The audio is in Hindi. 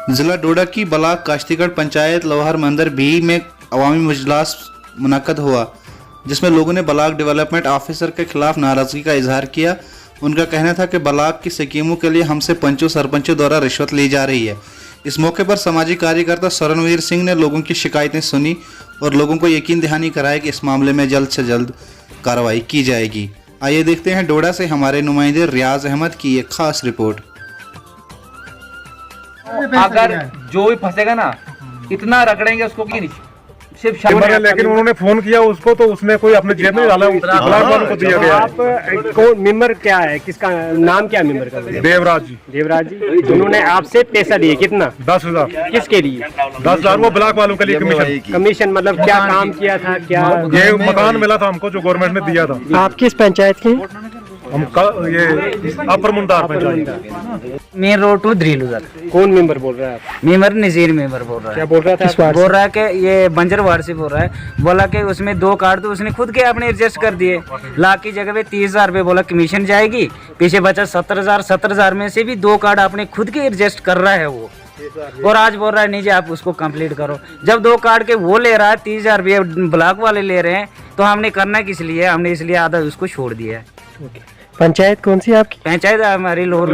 जिला डोडा की बलाक काश्तीगढ़ पंचायत लोहार मंदिर भी में अवामी मजलिस मुनक्कद हुआ, जिसमें लोगों ने बलाक डेवलपमेंट ऑफिसर के खिलाफ नाराजगी का इजहार किया। उनका कहना था कि बलाक की स्कीमों के लिए हमसे पंचों सरपंचों द्वारा रिश्वत ली जा रही है। इस मौके पर सामाजिक कार्यकर्ता शरणवीर सिंह ने लोगों की शिकायतें सुनी और लोगों को यकीन दहानी कराया कि इस मामले में जल्द से जल्द कार्रवाई की जाएगी। आइए देखते हैं डोडा से हमारे नुमाइंदे रियाज अहमद की एक खास रिपोर्ट। अगर जो भी फंसेगा ना, इतना रगड़ेंगे उसको कि नहीं, सिर्फ शर्म। लेकिन उन्होंने फोन किया उसको तो उसने कोई अपने जेब में डाला, ब्लाक वालों को दिया गया। आप कौन मेंबर क्या है, किसका नाम क्या मेंबर का? देवराज जी। देवराज जी, उन्होंने आपसे पैसा दिए कितना? 10,000। किसके लिए? 10,000 वो ब्लाक वालों के लिए कमीशन। कमीशन मतलब क्या काम किया था? क्या ये मकान मिला था हमको जो गवर्नमेंट ने दिया था। आप किस पंचायत के? हम ये upper Mundar panchayat, main road to ड्रिल उधर। कौन मेंबर बोल रहा है आप? मेंबर नजीर मेंबर बोल रहा है। क्या बोल रहा था? बोल रहा है कि ये बंजर वार्ड से बोल रहा है, बोला कि उसमें 2 कार्ड तो उसने खुद के अपने एडजस्ट कर दिए। लाख की जगह पे 30,000 रुपये बोला कमीशन जाएगी, पीछे बचा 70,000। 70,000 में से भी 2 कार्ड अपने खुद के एडजस्ट कर रहा है वो, और आज बोल रहा है नहीं जी आप उसको कंप्लीट करो। जब 2 कार्ड के वो ले रहा है, 30,000 रुपये ब्लॉक वाले ले रहे हैं, तो हमने करना किस लिए? हमने इसलिए आधा उसको छोड़ दिया है। पंचायत कौन सी आपकी? पंचायत हमारी लोहर।